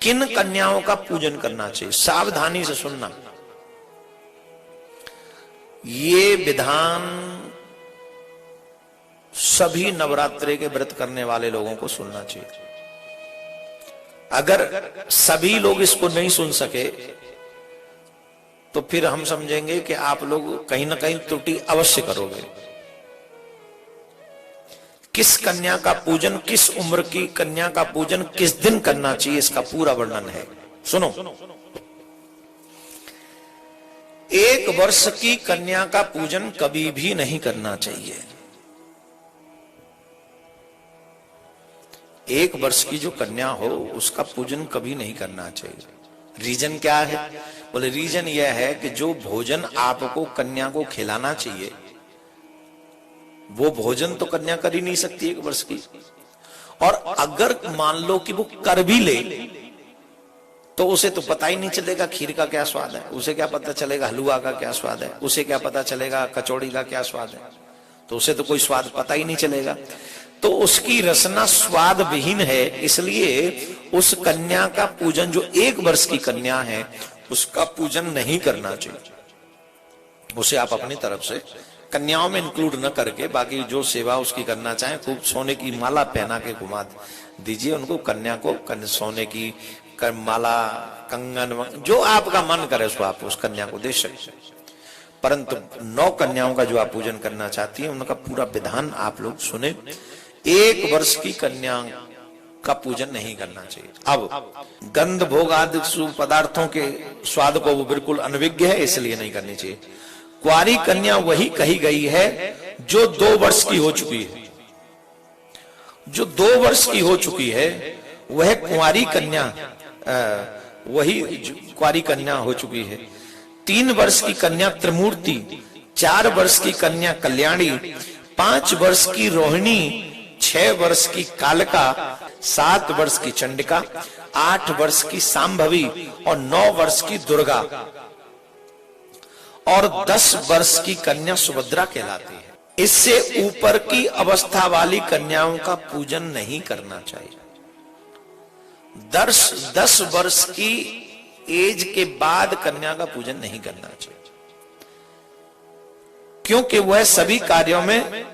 किन कन्याओं का पूजन करना चाहिए, सावधानी से सुनना। ये विधान सभी नवरात्रि के व्रत करने वाले लोगों को सुनना चाहिए। अगर सभी लोग इसको नहीं सुन सके तो फिर हम समझेंगे कि आप लोग कहीं ना कहीं त्रुटि अवश्य करोगे। किस कन्या का पूजन, किस उम्र की कन्या का पूजन किस दिन करना चाहिए, इसका पूरा वर्णन है। सुनो, 1 वर्ष की कन्या का पूजन कभी भी नहीं करना चाहिए। 1 वर्ष की जो कन्या हो उसका पूजन कभी नहीं करना चाहिए। रीजन क्या है? बोले रीजन यह है कि जो भोजन आपको कन्या को खिलाना चाहिए वो भोजन तो कन्या कर ही नहीं सकती 1 वर्ष की। और अगर मान लो कि वो कर भी ले तो उसे तो पता ही नहीं चलेगा खीर का क्या स्वाद है, उसे क्या पता चलेगा हलवा का क्या स्वाद है, उसे क्या पता चलेगा कचौड़ी का क्या स्वाद है, तो उसे तो कोई स्वाद पता ही नहीं चलेगा। तो उसकी रसना स्वाद विहीन है, इसलिए उस कन्या का पूजन, जो 1 वर्ष की कन्या है उसका पूजन नहीं करना चाहिए। उसे आप अपनी तरफ से कन्याओं में इंक्लूड न करके बाकी जो सेवा उसकी करना चाहे, खूब सोने की माला पहना के घुमा दीजिए उनको, कन्या को सोने की माला, कंगन, जो आपका मन करे उसको आप उस कन्या को दे सकते। परंतु 9 कन्याओं का जो आप पूजन करना चाहती हैं उनका पूरा विधान आप लोग सुने। 1 वर्ष की कन्या का पूजन नहीं करना चाहिए। अब गंध भोग आदि पदार्थों के स्वाद को वो बिल्कुल अनविज्ञ है, इसलिए नहीं करनी चाहिए। कुंवारी कन्या वही कही गई है जो 2 वर्ष की हो चुकी है। जो 2 वर्ष की हो चुकी है वह कुंवारी कन्या, वही कुंवारी कन्या हो चुकी है। 3 वर्ष की कन्या त्रिमूर्ति, 4 वर्ष की कन्या कल्याणी, 5 वर्ष की रोहिणी, 6 वर्ष की कालका, 7 वर्ष की चंडिका, 8 वर्ष की सांभवी और 9 वर्ष की दुर्गा और 10 वर्ष की कन्या सुभद्रा कहलाती है। इससे ऊपर की अवस्था वाली कन्याओं का पूजन नहीं करना चाहिए। 10 वर्ष की एज के बाद कन्या का पूजन नहीं करना चाहिए, क्योंकि वह सभी कार्यों में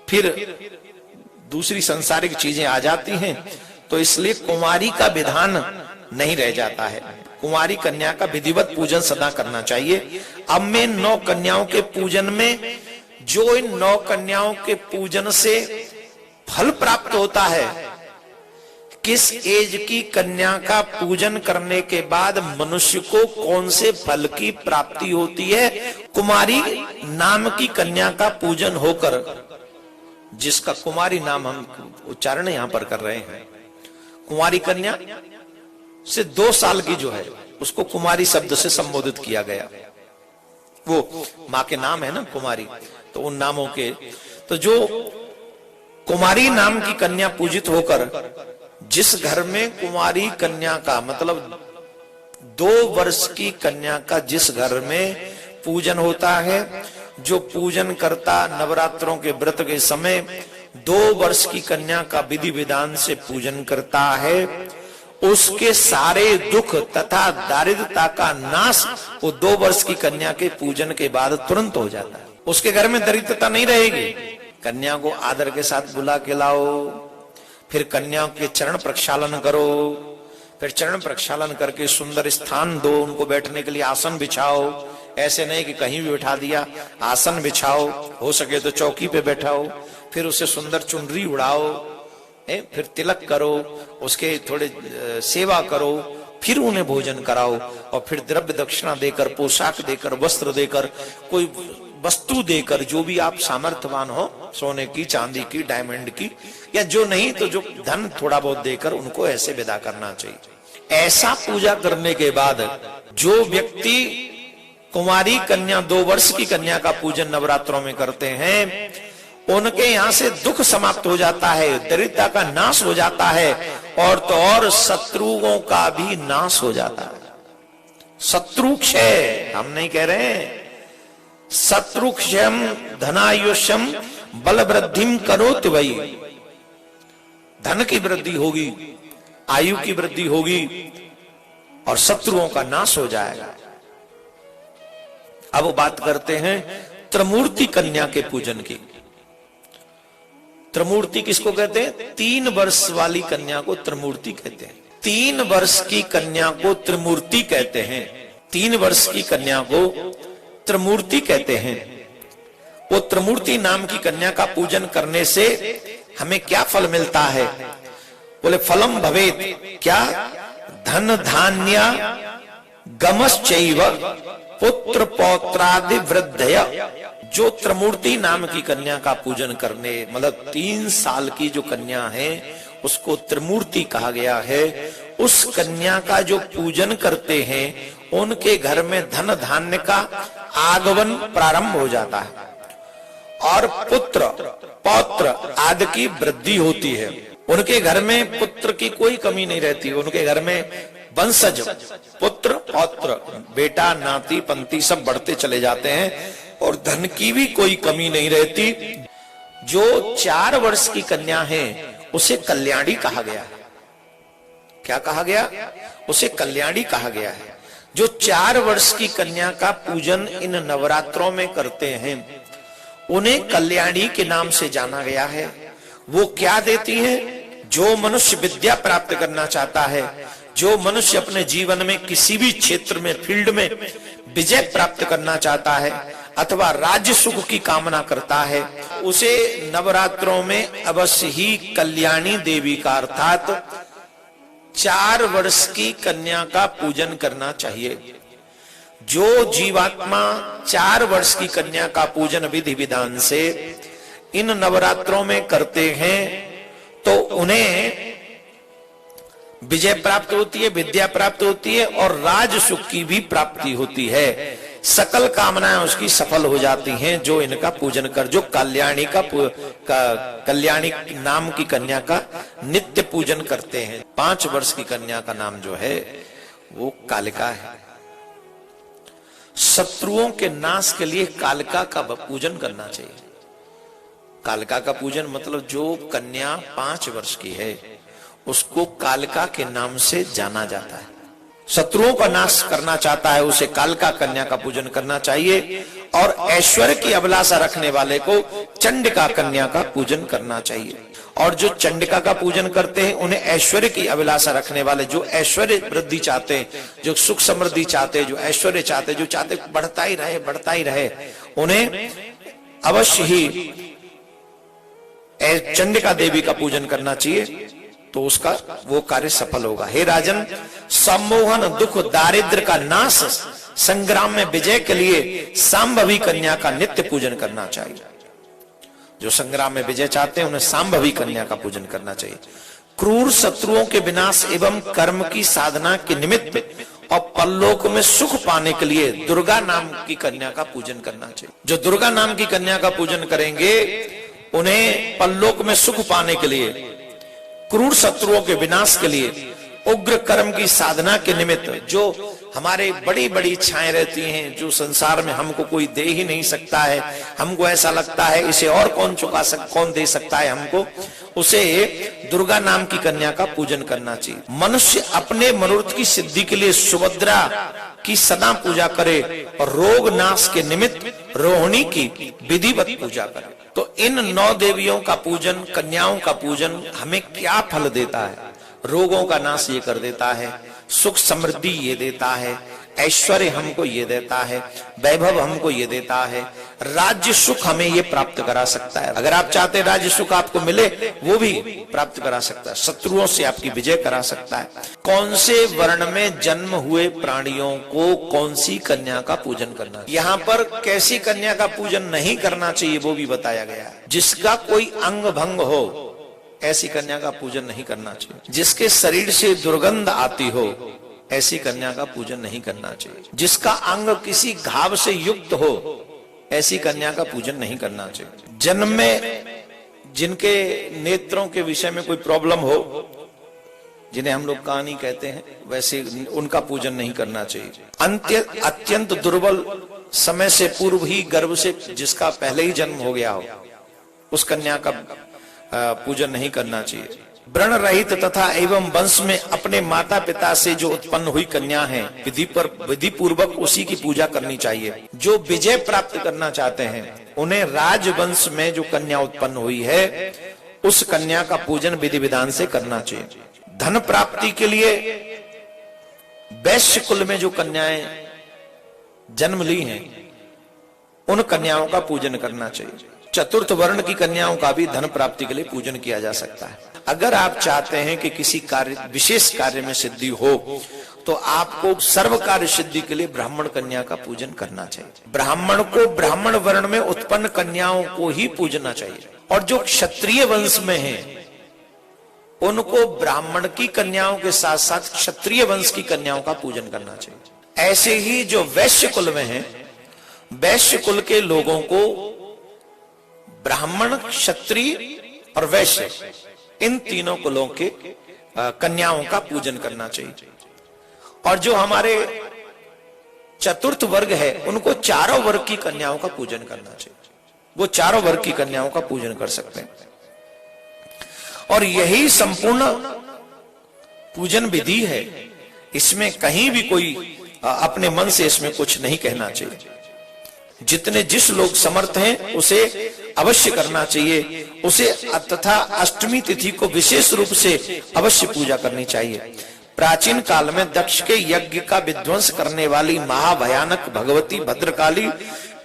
फिर दूसरी सांसारिक चीजें आ जाती हैं, तो इसलिए कुंवारी का विधान नहीं रह जाता है। कुंवारी कन्या का विधिवत पूजन सदा करना चाहिए। अब में 9 कन्याओं के पूजन में जो इन 9 कन्याओं के पूजन से फल प्राप्त होता है, किस एज की कन्या का पूजन करने के बाद मनुष्य को कौन से फल की प्राप्ति होती है, कुमारी नाम की कन्या का पूजन होकर, जिसका कुमारी नाम हम उच्चारण यहां पर कर रहे हैं, कुमारी कन्या से 2 साल की जो है उसको कुमारी शब्द से संबोधित किया गया। वो मां के नाम है ना कुमारी, तो उन नामों के, तो जो कुमारी नाम की कन्या पूजित होकर, जिस घर में कुमारी कन्या का मतलब 2 वर्ष की कन्या का जिस घर में पूजन होता है, जो पूजन करता नवरात्रों के व्रत के समय 2 वर्ष की कन्या का विधि विधान से पूजन करता है, उसके सारे दुख तथा दारिद्रता का नाश वो 2 वर्ष की कन्या के पूजन के बाद तुरंत हो जाता है। उसके घर में दरिद्रता नहीं रहेगी। कन्या को आदर के साथ बुला के लाओ, फिर कन्या के चरण प्रक्षालन करो, फिर चरण प्रक्षालन करके सुंदर स्थान दो, उनको बैठने के लिए आसन बिछाओ। ऐसे नहीं कि कहीं भी बिठा दिया, आसन बिछाओ, हो सके तो चौकी पे बैठाओ, फिर उसे सुंदर चुनरी उड़ाओ, फिर तिलक करो, उसके थोड़े सेवा करो, फिर उन्हें भोजन कराओ और फिर द्रव्य दक्षिणा देकर, पोशाक देकर, वस्त्र देकर, कोई वस्तु देकर, जो भी आप सामर्थ्यवान हो, सोने की, चांदी की, डायमंड की, या जो नहीं तो जो धन थोड़ा बहुत देकर उनको ऐसे विदा करना चाहिए। ऐसा पूजा करने के बाद जो व्यक्ति कुमारी कन्या 2 वर्ष की कन्या का पूजन नवरात्रों में करते हैं, उनके यहां से दुख समाप्त हो जाता है, दरिद्रता का नाश हो जाता है, और तो और शत्रुओं का भी नाश हो जाता है। शत्रु क्षय हम नहीं कह रहे हैं, शत्रु क्षयम धनायुष्यम बल वृद्धिम करोति वही। धन की वृद्धि होगी, आयु की वृद्धि होगी और शत्रुओं का नाश हो जाएगा। अब बात करते हैं त्रिमूर्ति कन्या के पूजन की। त्रिमूर्ति किसको कहते हैं? 3 वर्ष वाली कन्या को त्रिमूर्ति कहते हैं। 3 वर्ष की कन्या को त्रिमूर्ति कहते हैं। 3 वर्ष की कन्या को त्रिमूर्ति कहते हैं। वो त्रिमूर्ति नाम की कन्या का पूजन करने से हमें क्या फल मिलता है? बोले फलम भवेत, क्या? धन धान्य गमश्चैव पुत्र पौत्रादि वृद्धय। जो त्रिमूर्ति नाम की कन्या का पूजन करने, मतलब 3 साल की जो कन्या है उसको त्रिमूर्ति कहा गया है। उस कन्या का जो पूजन करते हैं उनके घर में धन धान्य का आगमन प्रारंभ हो जाता है और पुत्र पौत्र आदि की वृद्धि होती है। उनके घर में पुत्र की कोई कमी नहीं रहती। उनके घर में वंशज पुत्र पौत्र बेटा नाती पंती सब बढ़ते चले जाते हैं और धन की भी कोई कमी नहीं रहती। जो 4 वर्ष की कन्या है उसे कल्याणी कहा गया है। क्या कहा गया? उसे कल्याणी कहा गया है। जो 4 वर्ष की कन्या का पूजन इन नवरात्रों में करते हैं उन्हें कल्याणी के नाम से जाना गया है। वो क्या देती हैं? जो मनुष्य विद्या प्राप्त करना चाहता है, जो मनुष्य अपने जीवन में किसी भी क्षेत्र में फील्ड में विजय प्राप्त करना चाहता है अथवा राज्य सुख की कामना करता है, उसे नवरात्रों में अवश्य ही कल्याणी देवी का अर्थात 4 वर्ष की कन्या का पूजन करना चाहिए। जो जीवात्मा 4 वर्ष की कन्या का पूजन विधि विधान से इन नवरात्रों में करते हैं तो उन्हें विजय प्राप्त होती है, विद्या प्राप्त होती है और राज सुख की भी प्राप्ति होती है। सकल कामनाएं उसकी सफल हो जाती हैं जो इनका पूजन कर, जो कल्याणी कल्याणी नाम की कन्या का नित्य पूजन करते हैं। 5 वर्ष की कन्या का नाम जो है वो कालिका है। शत्रुओं के नाश के लिए कालिका का पूजन करना चाहिए। कालिका का पूजन मतलब जो कन्या 5 वर्ष की है उसको कालिका के नाम से जाना जाता है। शत्रुओं का नाश करना चाहता है उसे कालिका कन्या का पूजन करना चाहिए। और ऐश्वर्य की अभिलाषा रखने वाले को चंडिका कन्या का पूजन करना चाहिए। और जो चंडिका का पूजन करते हैं उन्हें ऐश्वर्य की अभिलाषा रखने वाले, जो ऐश्वर्य वृद्धि चाहते हैं, जो सुख समृद्धि चाहते हैं, जो ऐश्वर्य चाहते हैं, जो चाहते बढ़ता ही रहे, उन्हें अवश्य ही चंडिका देवी का पूजन करना चाहिए तो उसका वो कार्य सफल होगा। हे राजन, सम्मोहन दुख दारिद्र का नाश संग्राम में विजय के लिए सांभवी कन्या का नित्य पूजन करना चाहिए। जो संग्राम में विजय चाहते हैं उन्हें सांभवी कन्या का पूजन करना चाहिए। क्रूर शत्रुओं के विनाश एवं कर्म की साधना के निमित्त और परलोक में सुख पाने के लिए दुर्गा नाम की कन्या का पूजन करना चाहिए। जो दुर्गा नाम की कन्या का पूजन करेंगे उन्हें परलोक में सुख पाने के लिए, क्रूर शत्रुओं के विनाश के लिए, उग्र कर्म की साधना के निमित्त, जो हमारे बड़ी बड़ी इच्छाएं रहती हैं, जो संसार में हमको कोई दे ही नहीं सकता है, हमको ऐसा लगता है इसे और कौन दे सकता है हमको, उसे दुर्गा नाम की कन्या का पूजन करना चाहिए। मनुष्य अपने मनोरथ की सिद्धि के लिए सुभद्रा की सदा पूजा करे और रोग नाश के निमित्त रोहिणी की विधिवत पूजा करे। तो इन 9 देवियों का पूजन, कन्याओं का पूजन हमें क्या फल देता है? रोगों का नाश ये कर देता है, सुख समृद्धि ये देता है, ऐश्वर्य हमको ये देता है, वैभव हमको ये देता है, राज्य सुख हमें ये प्राप्त करा सकता है। अगर आप चाहते राज्य सुख आपको मिले वो भी प्राप्त करा सकता है, शत्रुओं से आपकी विजय करा सकता है। कौन से वर्ण में जन्म हुए प्राणियों को कौन सी कन्या का पूजन करना, यहाँ पर कैसी कन्या का पूजन नहीं करना चाहिए वो भी बताया गया है। जिसका कोई अंग भंग हो ऐसी कन्या का पूजन नहीं करना चाहिए। जिसके शरीर से दुर्गंध आती हो ऐसी कन्या का पूजन नहीं करना चाहिए। जिसका अंग किसी घाव से युक्त हो ऐसी कन्या का पूजन नहीं करना चाहिए। जन्म में जिनके नेत्रों के विषय में कोई प्रॉब्लम हो, जिन्हें हम लोग कहानी कहते हैं, वैसे उनका पूजन नहीं करना चाहिए। अत्यंत दुर्बल समय से पूर्व ही गर्भ से जिसका पहले ही जन्म हो गया हो उस कन्या का पूजन नहीं करना चाहिए। व्रण रहित तथा एवं वंश में अपने माता पिता से जो उत्पन्न हुई कन्या है, विधि पूर्वक उसी की पूजा करनी चाहिए। जो विजय प्राप्त करना चाहते हैं उन्हें राजवंश में जो कन्या उत्पन्न हुई है उस कन्या का पूजन विधि विधान से करना चाहिए। धन प्राप्ति के लिए वैश्य कुल में जो कन्याएं जन्म ली हैं उन कन्याओं का पूजन करना चाहिए। चतुर्थ वर्ण की कन्याओं का भी धन प्राप्ति के लिए पूजन किया जा सकता है। अगर आप चाहते हैं कि किसी कार्य विशेष कार्य में सिद्धि हो तो आपको सर्व कार्य सिद्धि के लिए ब्राह्मण कन्या का पूजन करना चाहिए। ब्राह्मण को ब्राह्मण वर्ण में उत्पन्न कन्याओं को ही पूजना चाहिए और जो क्षत्रिय वंश में है उनको ब्राह्मण की कन्याओं के साथ साथ क्षत्रिय वंश की कन्याओं का पूजन करना चाहिए। ऐसे ही जो वैश्य कुल में है, वैश्य कुल के लोगों को ब्राह्मण, क्षत्रिय और वैश्य इन तीनों कुलों के कन्याओं का पूजन करना चाहिए। और जो हमारे चतुर्थ वर्ग है उनको चारों वर्ग की कन्याओं का पूजन करना चाहिए। वो चारों वर्ग की कन्याओं का पूजन कर सकते हैं और यही संपूर्ण पूजन विधि है। इसमें कहीं भी कोई अपने मन से इसमें कुछ नहीं कहना चाहिए। जितने जिस लोग समर्थ हैं उसे अवश्य करना चाहिए। उसे तथा अष्टमी तिथि को विशेष रूप से अवश्य पूजा करनी चाहिए। प्राचीन काल में दक्ष के यज्ञ का विध्वंस करने वाली महाभयानक भगवती भद्रकाली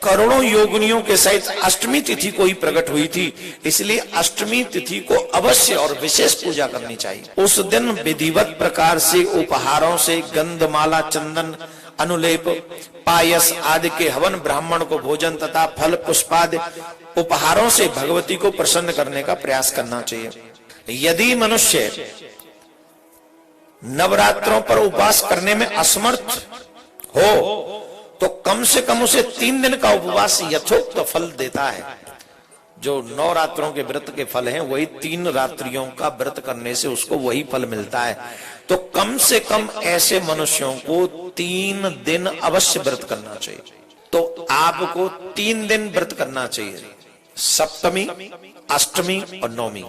करोड़ों योगिनियों के सहित अष्टमी तिथि को ही प्रकट हुई थी। इसलिए अष्टमी तिथि को अवश्य और विशेष पूजा करनी चाहिए। उस दिन विधिवत प्रकार से उपहारों से गंधमाला, चंदन, अनुलेप, पायस आदि के हवन, ब्राह्मण को भोजन तथा फल पुष्पादि उपहारों से भगवती को प्रसन्न करने का प्रयास करना चाहिए। यदि मनुष्य नवरात्रों पर उपवास करने में असमर्थ हो तो कम से कम उसे 3 दिन का उपवास यथोक्त फल देता है। जो 9 रात्रों के व्रत के फल हैं वही 3 रात्रियों का व्रत करने से उसको वही फल मिलता है। तो कम से कम ऐसे मनुष्यों को 3 दिन अवश्य व्रत करना चाहिए। तो आपको 3 दिन व्रत करना चाहिए, सप्तमी, अष्टमी और नवमी।